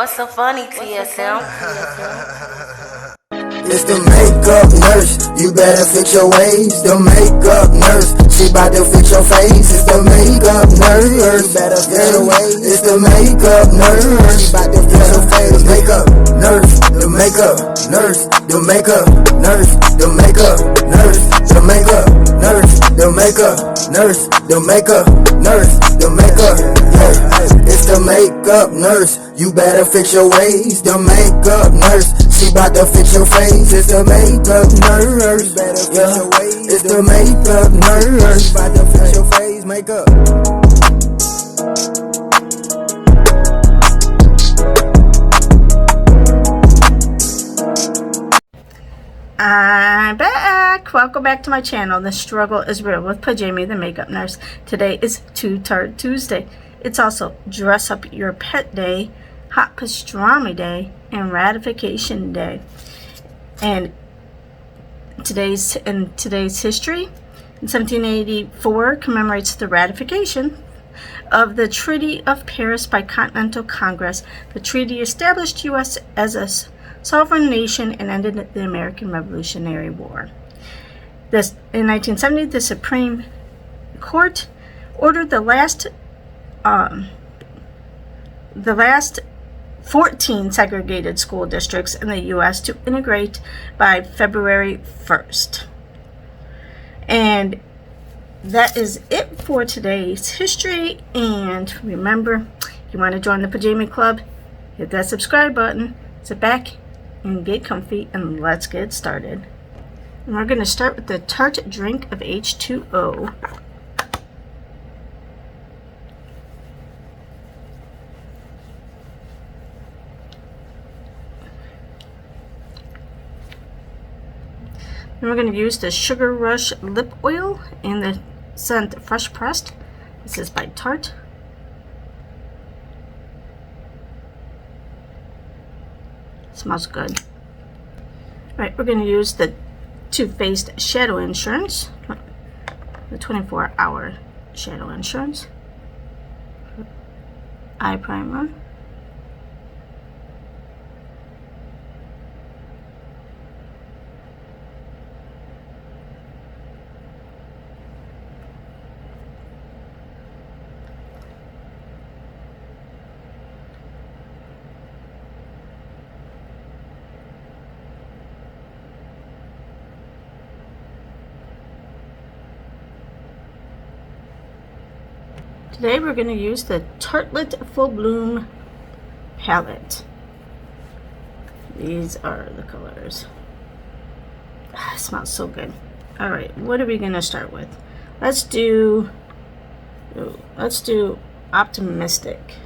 What's so funny, TSM? It's the makeup nurse, you better fix your ways. The makeup nurse, she bout to fix your face. It's the makeup nurse, you better fix your ways. It's the makeup nurse, she bout to fix your face. Makeup nurse, the makeup nurse, the makeup nurse, the makeup nurse, the makeup nurse, the makeup nurse, the makeup nurse, the makeup. Yeah, it's the makeup nurse, you better fix your ways. The makeup nurse, she bout to fix your face. It's the makeup nurse, yeah. It's the makeup nurse, she bout to fix your face. Makeup. I'm back. Welcome back to my channel. The struggle is real with Pajami the makeup nurse. Today is Tarte Tuesday. It's also Dress Up Your Pet Day, Hot Pastrami Day, and Ratification Day. And today's history, in 1784 commemorates the ratification of the Treaty of Paris by Continental Congress. The treaty established U.S. as a sovereign nation and ended the American Revolutionary War. In 1970, the Supreme Court ordered the last 14 segregated school districts in the U.S. to integrate by February 1st. And that is it for today's history. And remember, if you want to join the Pajami Club, hit that subscribe button, sit back and get comfy, and let's get started. And we're going to start with the Tarte drink of H2O. And we're going to use the Sugar Rush lip oil in the scent Fresh Pressed. This is by Tarte. Smells good. Alright, we're going to use the Too Faced Shadow Insurance, the 24-hour Shadow Insurance eye primer. Today we're going to use the Tartelette Full Bloom palette. These are the colors. It smells so good. Alright, what are we going to start with? Let's do Optimistic.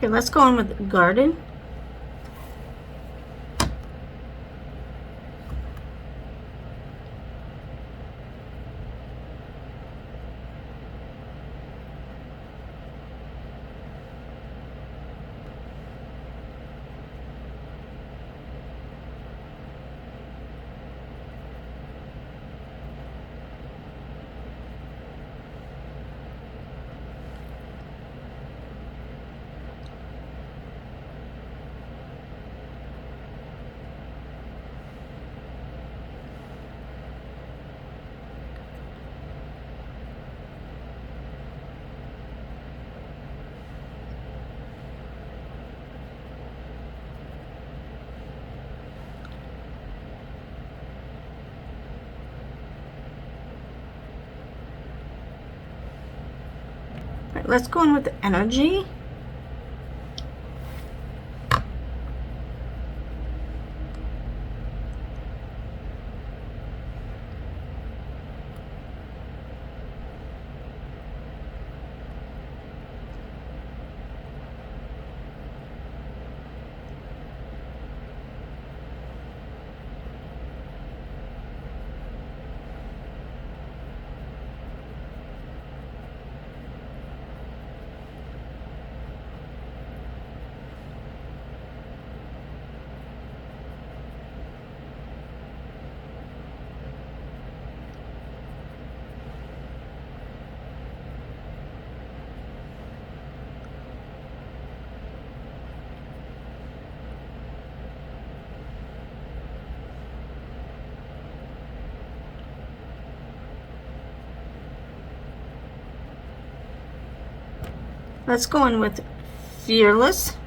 Okay, let's go on with Garden. Alright, let's go in with the energy. Let's go in with Fearless.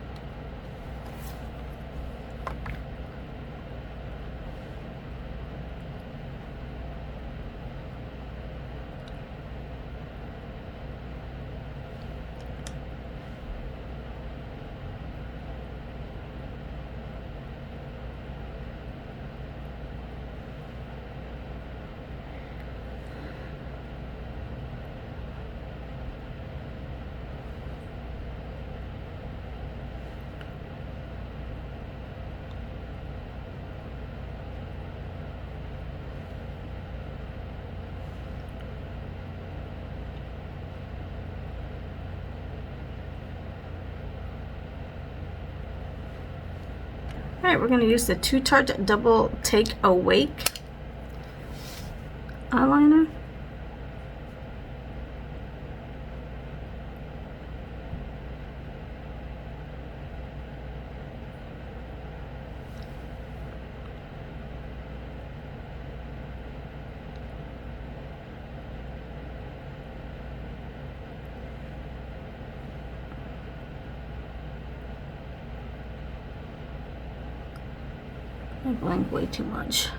Alright, we're going to use the Tarte Double Take Awake eyeliner. I blank way too much.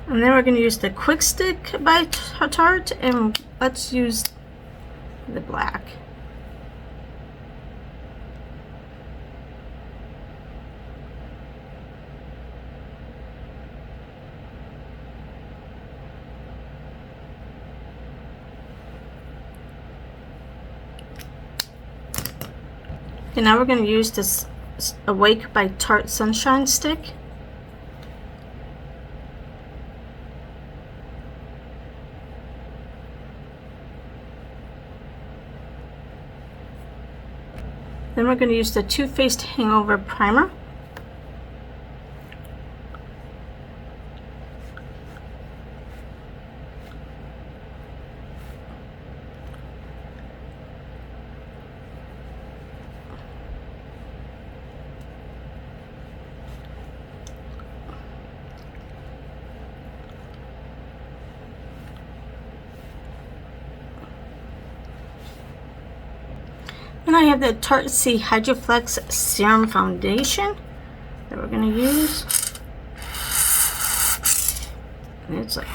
And then we're going to use the Quick Stick by Tarte, and let's use the black. Okay, now we're going to use this Awake by Tarte Sunshine Stick. Then we're going to use the Too Faced Hangover Primer. And I have the Tarte C Hydroflex Serum Foundation that we're going to use. And it's like,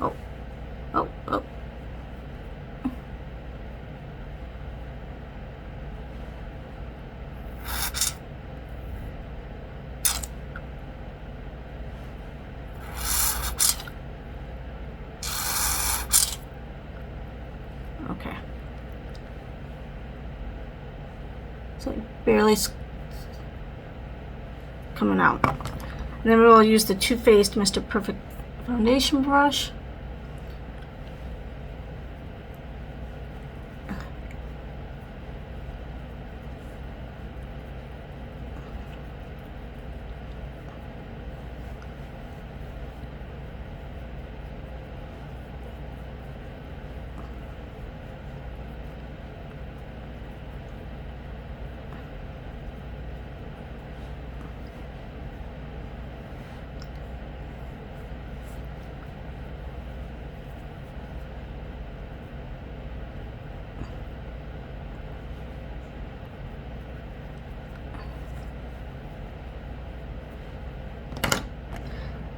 oh. Okay. So barely coming out. And then we'll use the Too Faced Mr. Perfect foundation brush.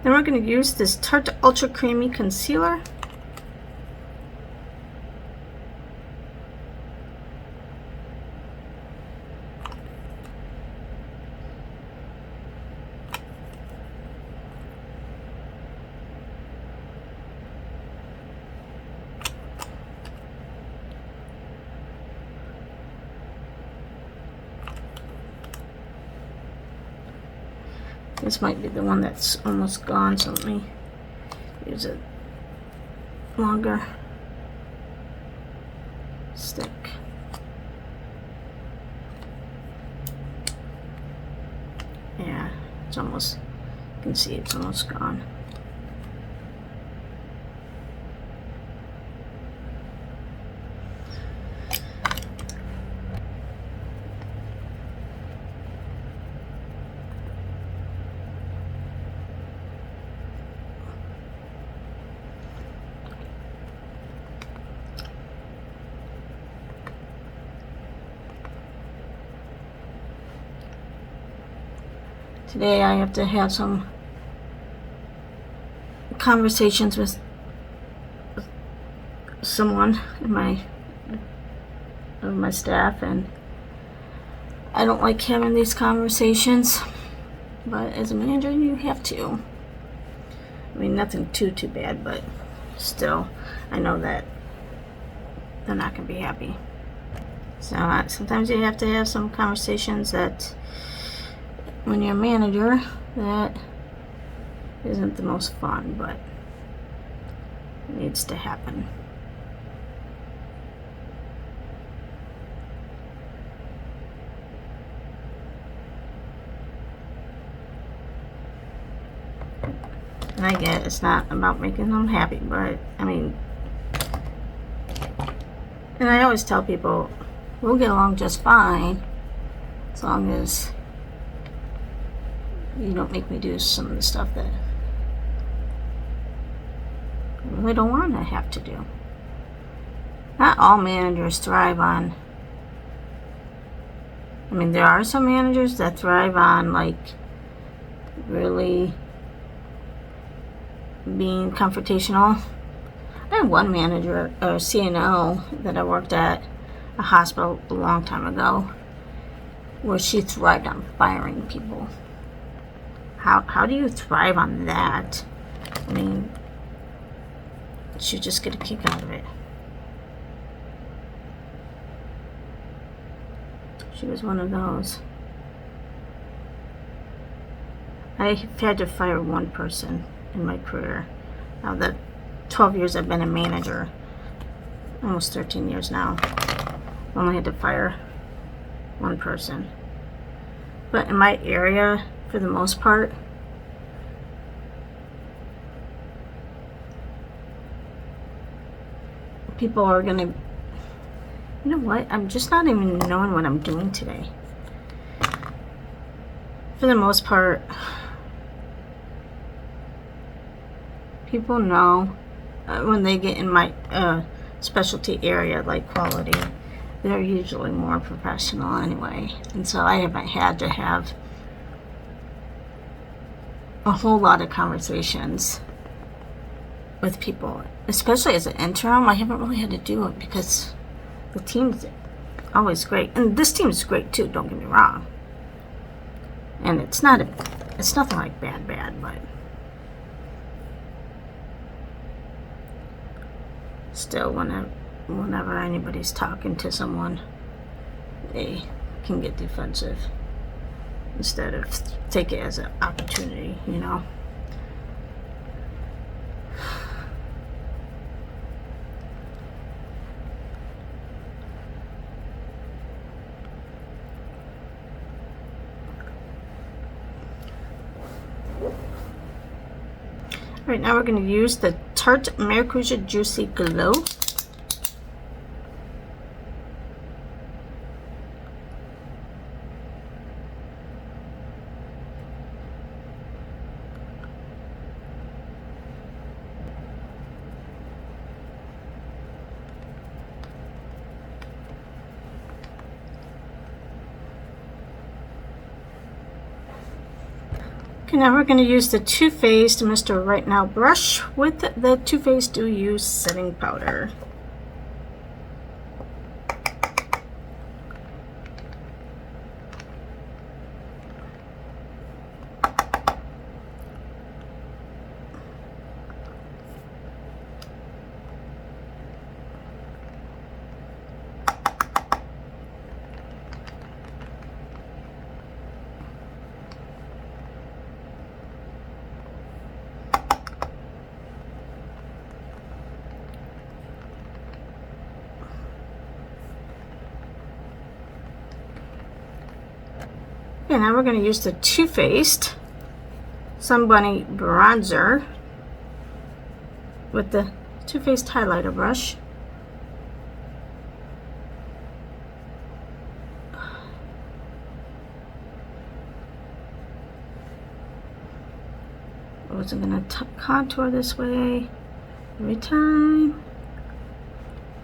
Then we're going to use this Tarte Ultra Creamy Concealer. This might be the one that's almost gone, so let me use a longer stick. Yeah, it's almost, you can see it's almost gone. Today I have to have some conversations with someone in my staff, and I don't like having these conversations, but as a manager you have to. I mean, nothing too bad, but still I know that they're not going to be happy. So sometimes you have to have some conversations that when you're a manager that isn't the most fun, but it needs to happen. And I get it's not about making them happy, but I mean, and I always tell people we'll get along just fine as long as you don't make me do some of the stuff that I really don't want to have to do. Not all managers thrive on, I mean, there are some managers that thrive on like really being confrontational. I had one manager, or CNO, that I worked at a hospital a long time ago, where she thrived on firing people. How do you thrive on that? I mean, you just get a kick out of it. She was one of those. I've had to fire one person in my career. Now, the 12 years I've been a manager, almost 13 years now, I only had to fire one person. But in my area, for the most part, people are gonna, you know what, I'm just not even knowing what I'm doing today. For the most part, people know when they get in my specialty area, like quality, they're usually more professional anyway. And so I haven't had to have a whole lot of conversations with people, especially as an interim. I haven't really had to do it because the team's always great, and this team is great too, don't get me wrong. And it's nothing like bad, but still, whenever anybody's talking to someone, they can get defensive instead of take it as an opportunity, you know. Right now we're going to use the Tarte Maracuja Juicy Glow. Okay, now we're going to use the Too Faced Mr. Right Now brush with the Too Faced Do Use setting powder. Okay, now we're going to use the Too Faced Sun Bunny bronzer with the Too Faced highlighter brush. I wasn't going to contour this way every time,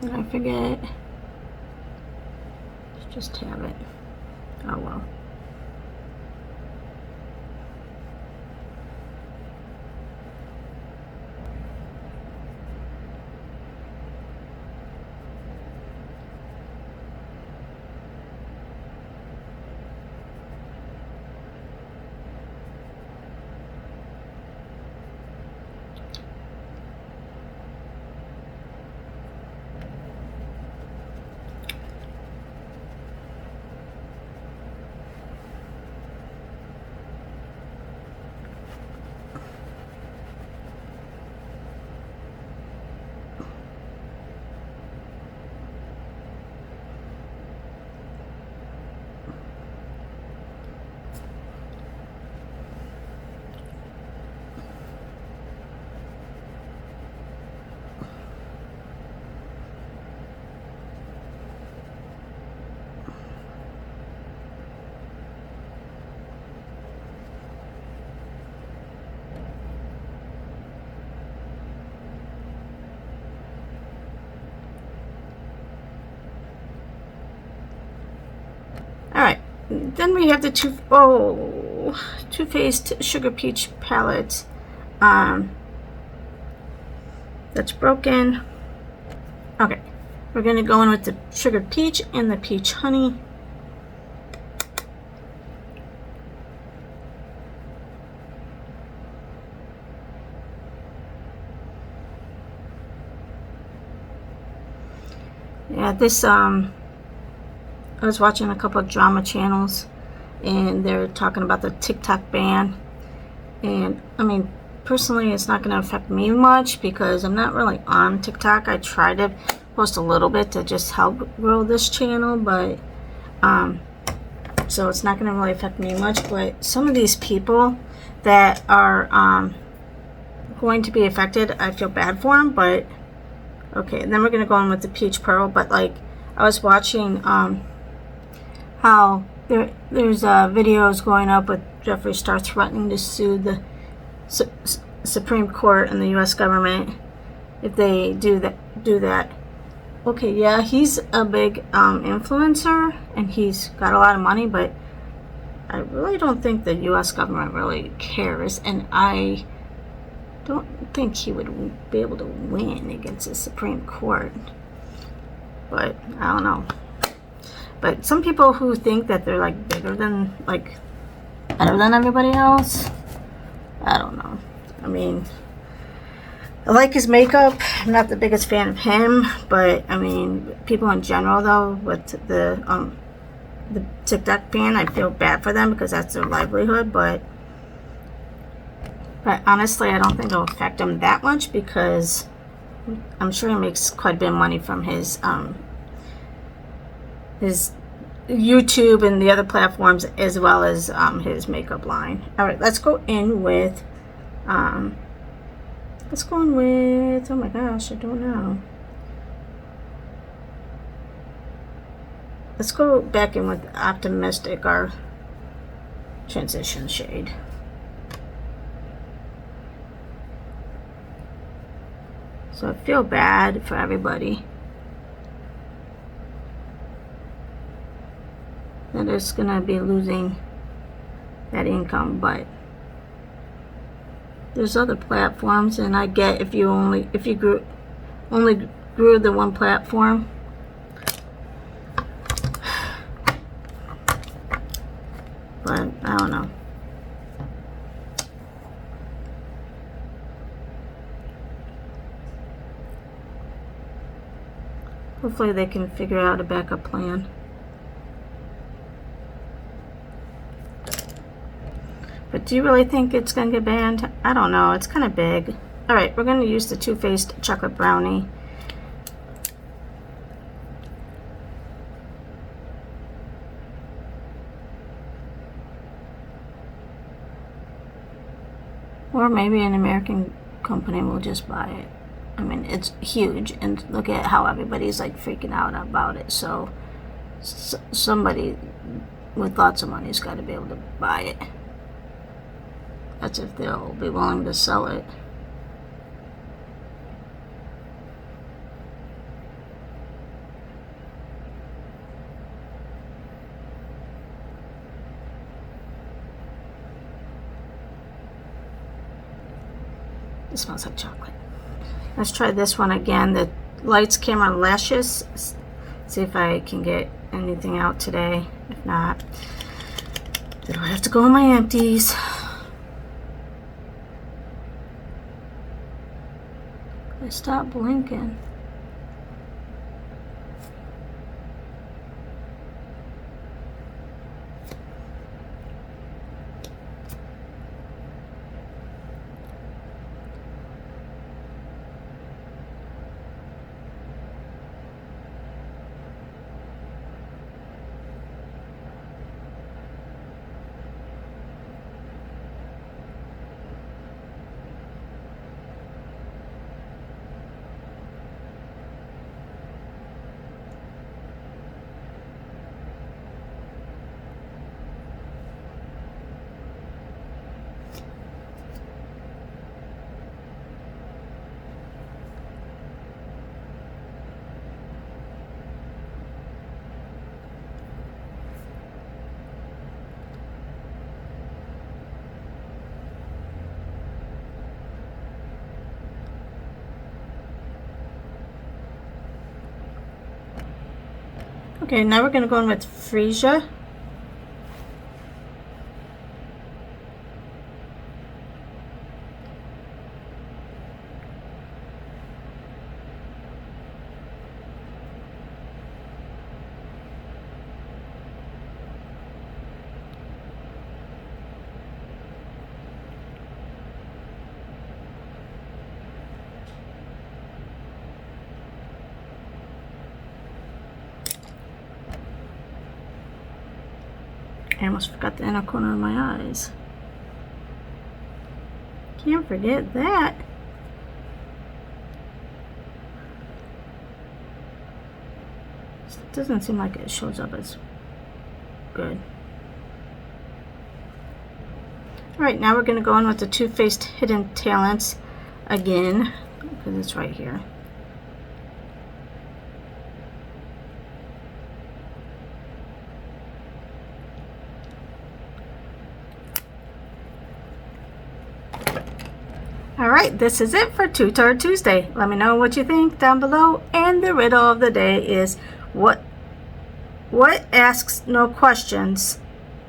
and I forget. Let's just have it. Oh well. Alright, then we have the Too Faced Sugar Peach palette. That's broken. Okay, we're going to go in with the Sugar Peach and the Peach Honey. Yeah, this I was watching a couple of drama channels and they're talking about the TikTok ban, and I mean personally it's not going to affect me much because I'm not really on TikTok. I try to post a little bit to just help grow this channel, but so it's not going to really affect me much. But some of these people that are going to be affected, I feel bad for them. But okay, and then we're going to go in with the Peach Pearl. But like I was watching how there's videos going up with Jeffree Star threatening to sue the Supreme Court and the U.S. government if they do that. Okay, yeah, he's a big influencer and he's got a lot of money, but I really don't think the U.S. government really cares, and I don't think he would be able to win against the Supreme Court. But I don't know. But some people who think that they're like bigger than, like better than everybody else, I don't know. I mean, I like his makeup. I'm not the biggest fan of him, but I mean, people in general though, with the TikTok ban, I feel bad for them because that's their livelihood. But honestly, I don't think it'll affect him that much because I'm sure he makes quite a bit of money from his YouTube and the other platforms, as well as his makeup line. All right, let's go in with oh my gosh, I don't know. Let's go back in with Optimistic, our transition shade. So I feel bad for everybody that is gonna be losing that income, but there's other platforms, and I get if you only grew the one platform. But I don't know. Hopefully they can figure out a backup plan. But do you really think it's going to get banned? I don't know. It's kind of big. Alright, we're going to use the Too Faced Chocolate Brownie. Or maybe an American company will just buy it. I mean, it's huge, and look at how everybody's like freaking out about it. So somebody with lots of money's got to be able to buy it. That's if they'll be willing to sell it. It smells like chocolate. Let's try this one again. The Lights, Camera, Lashes. See if I can get anything out today. If not, then I'll have to go on my empties. I stopped blinking. Okay, now we're going to go in with Freesia. I almost forgot the inner corner of my eyes. Can't forget that. It doesn't seem like it shows up as good. Alright, now we're going to go in with the Too Faced Hidden Talents again, because it's right here. Alright, this is it for Tarte Tuesday. Let me know what you think down below. And the riddle of the day is what asks no questions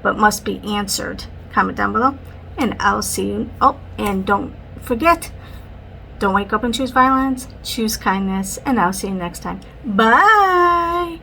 but must be answered? Comment down below. And I'll see you. Oh, and don't forget, don't wake up and choose violence. Choose kindness. And I'll see you next time. Bye!